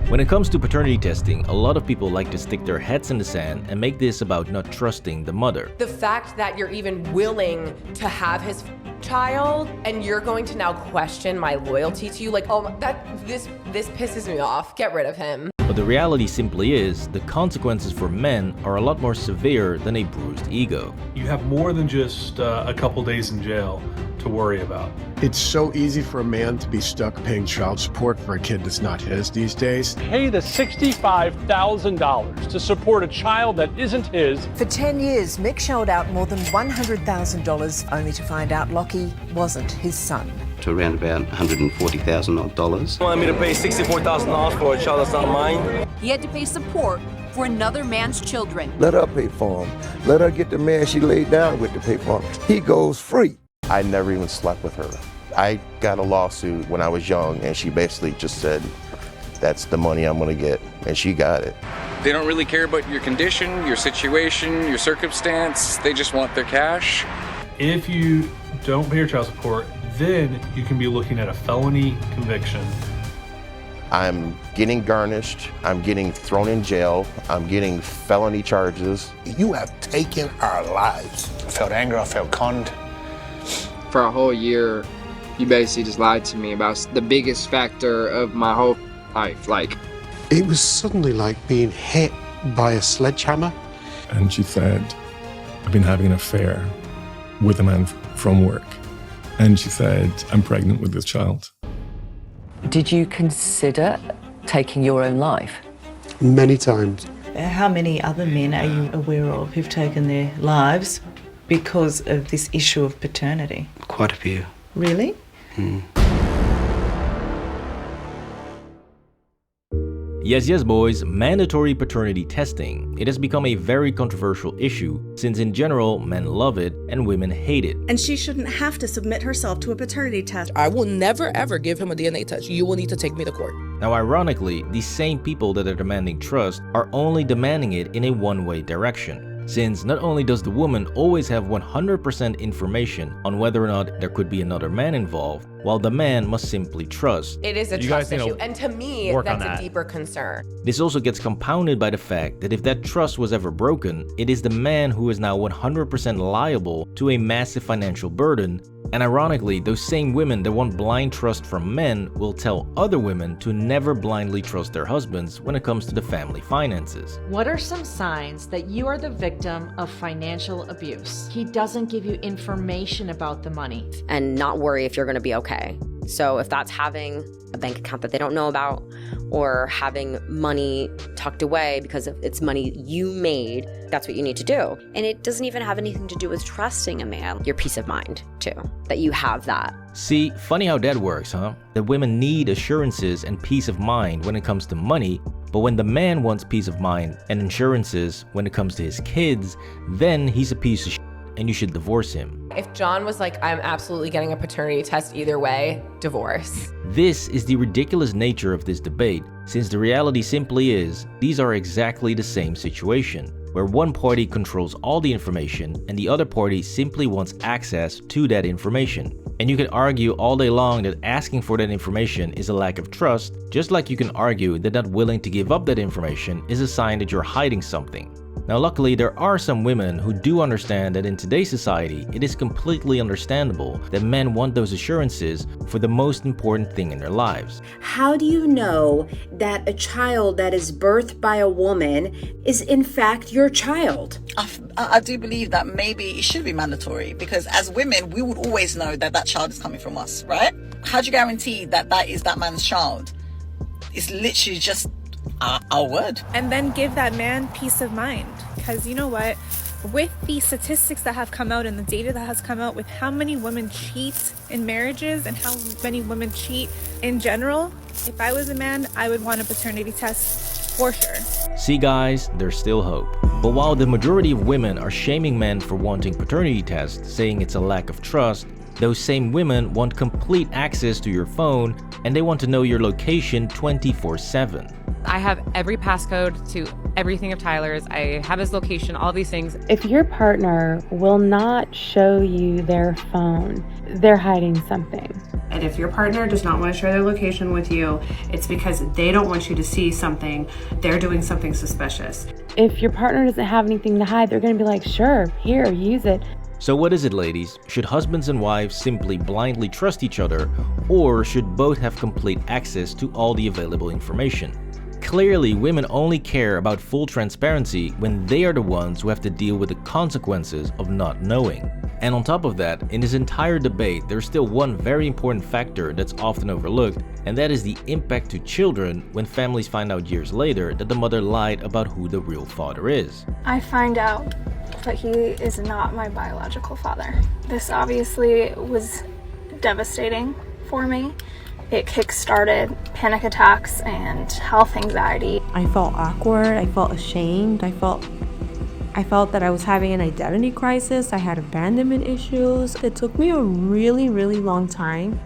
When it comes to paternity testing, a lot of people like to stick their heads in the sand and make this about not trusting the mother. The fact that you're even willing to have his child and you're going to now question my loyalty to you, like, oh, this pisses me off. Get rid of him. But the reality simply is, the consequences for men are a lot more severe than a bruised ego. You have more than just a couple days in jail to worry about. It's so easy for a man to be stuck paying child support for a kid that's not his these days. Pay the $65,000 to support a child that isn't his. For 10 years, Mick shelled out more than $100,000 only to find out Lockie wasn't his son. To around about $140,000. Wanted me to pay $64,000 for a child that's not mine. He had to pay support for another man's children. Let her pay for him. Let her get the man she laid down with to pay for him. He goes free. I never even slept with her. I got a lawsuit when I was young, and she basically just said, that's the money I'm gonna get, and she got it. They don't really care about your condition, your situation, your circumstance. They just want their cash. If you don't pay your child support, then you can be looking at a felony conviction. I'm getting garnished, I'm getting thrown in jail, I'm getting felony charges. You have taken our lives. I felt anger, I felt conned. For a whole year, you basically just lied to me about the biggest factor of my whole life. Like, it was suddenly like being hit by a sledgehammer. And she said, I've been having an affair with a man from work. And she said, I'm pregnant with this child. Did you consider taking your own life? Many times. How many other men are you aware of who've taken their lives because of this issue of paternity? Quite a few. Really? Yes, boys, mandatory paternity testing. It has become a very controversial issue, since in general, men love it and women hate it. And she shouldn't have to submit herself to a paternity test. I will never ever give him a DNA test. You will need to take me to court. Now, ironically, these same people that are demanding trust are only demanding it in a one-way direction. Since not only does the woman always have 100% information on whether or not there could be another man involved, while the man must simply trust. It is a trust issue, and to me, that's a deeper concern. This also gets compounded by the fact that if that trust was ever broken, it is the man who is now 100% liable to a massive financial burden. And ironically, those same women that want blind trust from men will tell other women to never blindly trust their husbands when it comes to the family finances. What are some signs that you are the victim of financial abuse? He doesn't give you information about the money. And not worry if you're going to be okay. So if that's having a bank account that they don't know about, or having money tucked away because it's money you made, that's what you need to do. And it doesn't even have anything to do with trusting a man. Your peace of mind, too, that you have that. See, funny how that works, huh? That women need assurances and peace of mind when it comes to money, but when the man wants peace of mind and assurances when it comes to his kids, then he's a piece of shit and you should divorce him. If John was like, I'm absolutely getting a paternity test either way, divorce. This is the ridiculous nature of this debate, since the reality simply is, these are exactly the same situation, where one party controls all the information and the other party simply wants access to that information. And you can argue all day long that asking for that information is a lack of trust, just like you can argue that not willing to give up that information is a sign that you're hiding something. Now, luckily, there are some women who do understand that in today's society, it is completely understandable that men want those assurances for the most important thing in their lives. How do you know that a child that is birthed by a woman is in fact your child? I do believe that maybe it should be mandatory, because as women, we would always know that that child is coming from us, right? How do you guarantee that that is that man's child? It's literally just our word. And then give that man peace of mind, because you know what, with the statistics that have come out and the data that has come out with how many women cheat in marriages and how many women cheat in general, if I was a man, I would want a paternity test for sure. See guys, there's still hope. But while the majority of women are shaming men for wanting paternity tests, saying it's a lack of trust, those same women want complete access to your phone and they want to know your location 24/7. I have every passcode to everything of Tyler's. I have his location, all these things. If your partner will not show you their phone, they're hiding something. And if your partner does not want to share their location with you, it's because they don't want you to see something. They're doing something suspicious. If your partner doesn't have anything to hide, they're going to be like, sure, here, use it. So what is it, ladies? Should husbands and wives simply blindly trust each other, or should both have complete access to all the available information? Clearly, women only care about full transparency when they are the ones who have to deal with the consequences of not knowing. And on top of that, in this entire debate, there's still one very important factor that's often overlooked, and that is the impact to children when families find out years later that the mother lied about who the real father is. I find out that he is not my biological father. This obviously was devastating for me. It kick-started panic attacks and health anxiety. I felt awkward, I felt ashamed, I felt that I was having an identity crisis, I had abandonment issues. It took me a really, really long time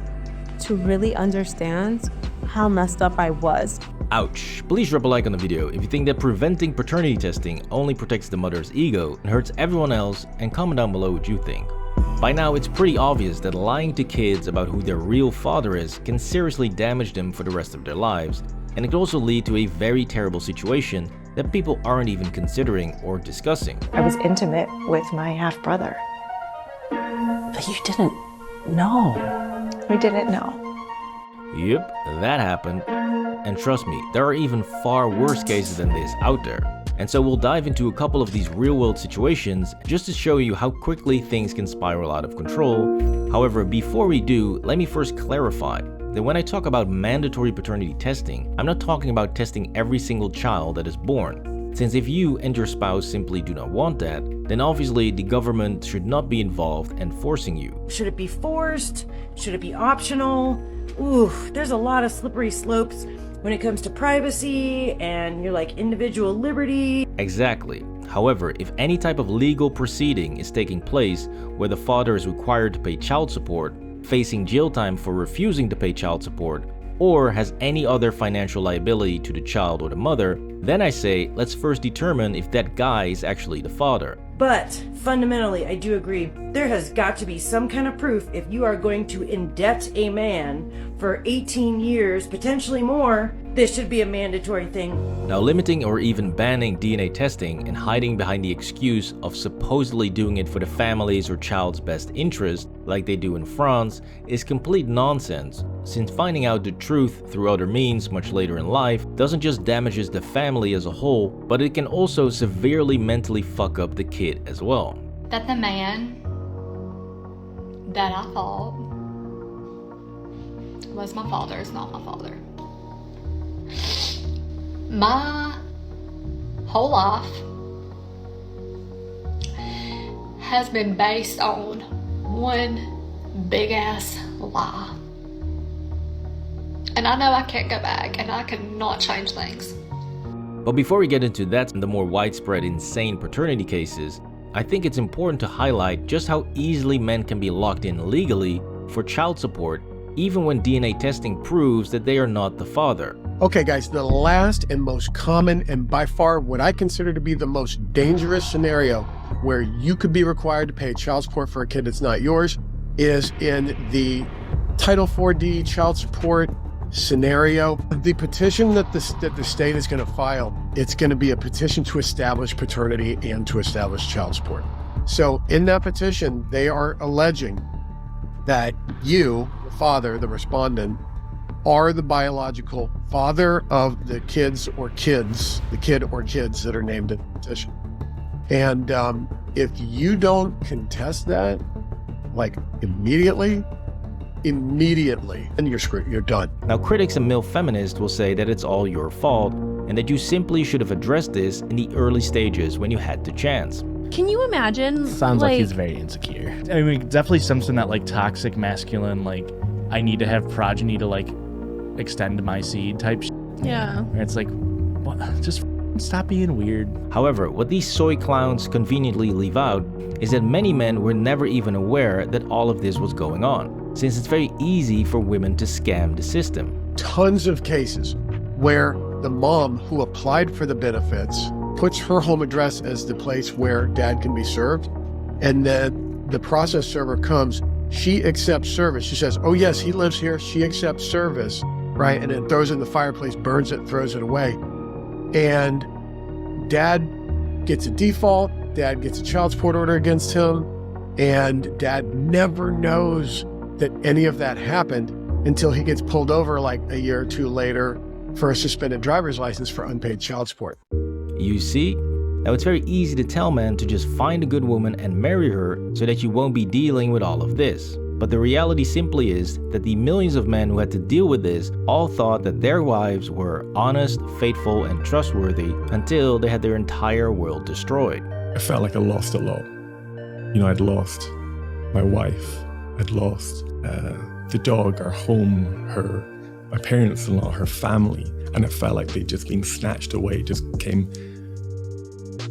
to really understand how messed up I was. Ouch. Please drop a like on the video if you think that preventing paternity testing only protects the mother's ego and hurts everyone else, and comment down below what you think. By now, it's pretty obvious that lying to kids about who their real father is can seriously damage them for the rest of their lives, and it can also lead to a very terrible situation that people aren't even considering or discussing. I was intimate with my half-brother. But you didn't know. We didn't know. Yep, that happened. And trust me, there are even far worse cases than this out there. And so we'll dive into a couple of these real-world situations just to show you how quickly things can spiral out of control. However, before we do, let me first clarify that when I talk about mandatory paternity testing, I'm not talking about testing every single child that is born. Since if you and your spouse simply do not want that, then obviously the government should not be involved and forcing you. Should it be forced? Should it be optional? Ooh, there's a lot of slippery slopes when it comes to privacy and your individual liberty. Exactly. However, if any type of legal proceeding is taking place where the father is required to pay child support, facing jail time for refusing to pay child support, or has any other financial liability to the child or the mother, then I say let's first determine if that guy is actually the father. But fundamentally, I do agree, there has got to be some kind of proof if you are going to indebt a man for 18 years, potentially more. This should be a mandatory thing. Now, limiting or even banning DNA testing and hiding behind the excuse of supposedly doing it for the family's or child's best interest, like they do in France, is complete nonsense, since finding out the truth through other means much later in life doesn't just damages the family as a whole, but it can also severely mentally fuck up the kid as well. That the man that I thought was my father is not my father. My whole life has been based on one big ass lie. And I know I can't go back and I cannot change things. But before we get into that and the more widespread insane paternity cases, I think it's important to highlight just how easily men can be locked in legally for child support even when DNA testing proves that they are not the father. Okay guys, the last and most common and by far what I consider to be the most dangerous scenario where you could be required to pay child support for a kid that's not yours is in the Title 4D child support scenario. The petition that the state is going to file, it's going to be a petition to establish paternity and to establish child support. So in that petition, they are alleging that you, the father, the respondent, are the biological father of the kids or kids, the kid or kids that are named in the petition. And if you don't contest that, like immediately, and you're screwed, you're done. Now, critics and male feminists will say that it's all your fault and that you simply should have addressed this in the early stages when you had the chance. Can you imagine? Sounds like he's very insecure. I mean, definitely something that toxic masculine, I need to have progeny to extend my seed type shit. Yeah. Where it's what? Just stop being weird. However, what these soy clowns conveniently leave out is that many men were never even aware that all of this was going on, since it's very easy for women to scam the system. Tons of cases where the mom who applied for the benefits puts her home address as the place where dad can be served, and then the process server comes she accepts service. She says, oh yes, he lives here. She accepts service, right? And then throws it in the fireplace, burns it, throws it away. And dad gets a default. Dad gets a child support order against him. And dad never knows that any of that happened until he gets pulled over like a year or two later for a suspended driver's license for unpaid child support. You see? Now it's very easy to tell men to just find a good woman and marry her so that you won't be dealing with all of this. But the reality simply is that the millions of men who had to deal with this all thought that their wives were honest, faithful, and trustworthy until they had their entire world destroyed. I felt like I lost a lot. You know, I'd lost my wife, I'd lost the dog, our home, my parents-in-law, her family, and it felt like they'd just been snatched away, just came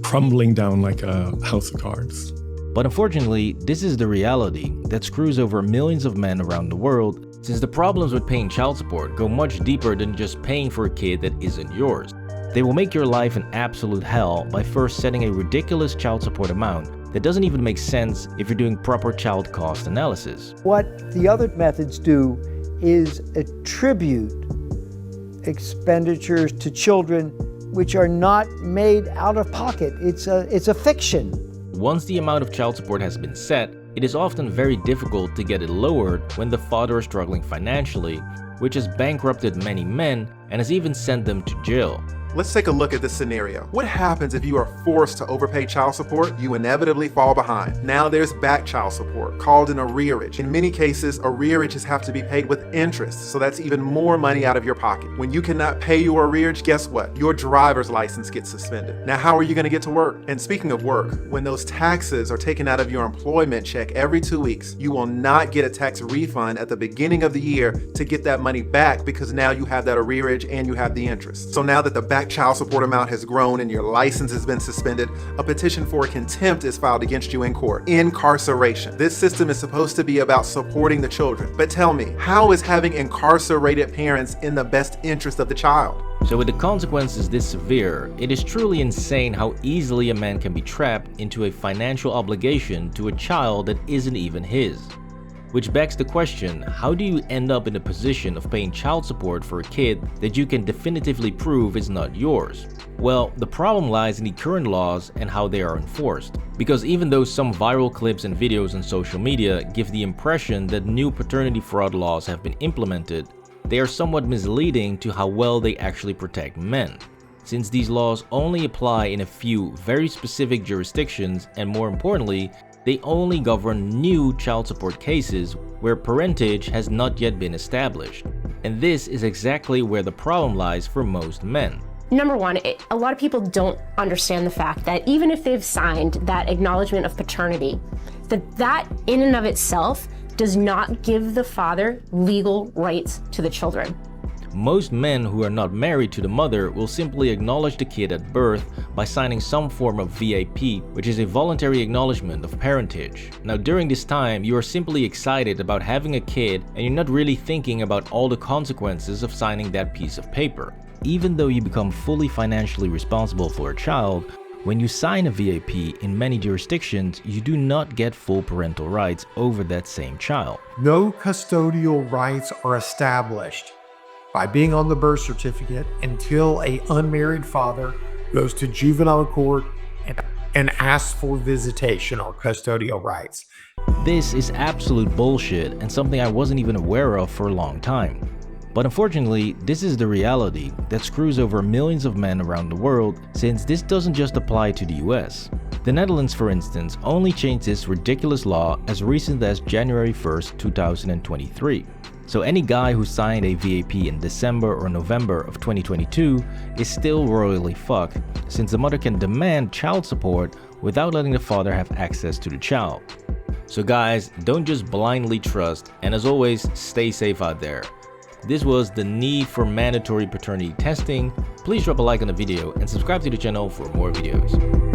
crumbling down like a house of cards. But unfortunately, this is the reality that screws over millions of men around the world, since the problems with paying child support go much deeper than just paying for a kid that isn't yours. They will make your life an absolute hell by first setting a ridiculous child support amount that doesn't even make sense if you're doing proper child cost analysis. What the other methods do is attribute expenditures to children which are not made out of pocket. It's a fiction. Once the amount of child support has been set, it is often very difficult to get it lowered when the father is struggling financially, which has bankrupted many men and has even sent them to jail. Let's take a look at this scenario. What happens if you are forced to overpay child support? You inevitably fall behind. Now there's back child support, called an arrearage. In many cases, arrearages have to be paid with interest, so that's even more money out of your pocket. When you cannot pay your arrearage, guess what? Your driver's license gets suspended. Now how are you going to get to work? And speaking of work, when those taxes are taken out of your employment check every 2 weeks, you will not get a tax refund at the beginning of the year to get that money back because now you have that arrearage and you have the interest. So now that the back child support amount has grown and your license has been suspended, a petition for contempt is filed against you in court. Incarceration. This system is supposed to be about supporting the children. But tell me, how is having incarcerated parents in the best interest of the child? So with the consequences this severe, it is truly insane how easily a man can be trapped into a financial obligation to a child that isn't even his. Which begs the question, how do you end up in the position of paying child support for a kid that you can definitively prove is not yours? Well, the problem lies in the current laws and how they are enforced. Because even though some viral clips and videos on social media give the impression that new paternity fraud laws have been implemented, they are somewhat misleading to how well they actually protect men. Since these laws only apply in a few very specific jurisdictions, and more importantly, they only govern new child support cases where parentage has not yet been established. And this is exactly where the problem lies for most men. Number one, a lot of people don't understand the fact that even if they've signed that acknowledgement of paternity, that in and of itself does not give the father legal rights to the children. Most men who are not married to the mother will simply acknowledge the kid at birth by signing some form of VAP, which is a voluntary acknowledgement of parentage. Now during this time, you are simply excited about having a kid and you're not really thinking about all the consequences of signing that piece of paper. Even though you become fully financially responsible for a child, when you sign a VAP in many jurisdictions, you do not get full parental rights over that same child. No custodial rights are established by being on the birth certificate until an unmarried father goes to juvenile court and asks for visitation or custodial rights. This is absolute bullshit and something I wasn't even aware of for a long time. But unfortunately, this is the reality that screws over millions of men around the world, since this doesn't just apply to the US. The Netherlands, for instance, only changed this ridiculous law as recent as January 1st, 2023. So any guy who signed a VAP in December or November of 2022 is still royally fucked, since the mother can demand child support without letting the father have access to the child. So guys, don't just blindly trust, and as always, stay safe out there. This was the need for mandatory paternity testing. Please drop a like on the video and subscribe to the channel for more videos.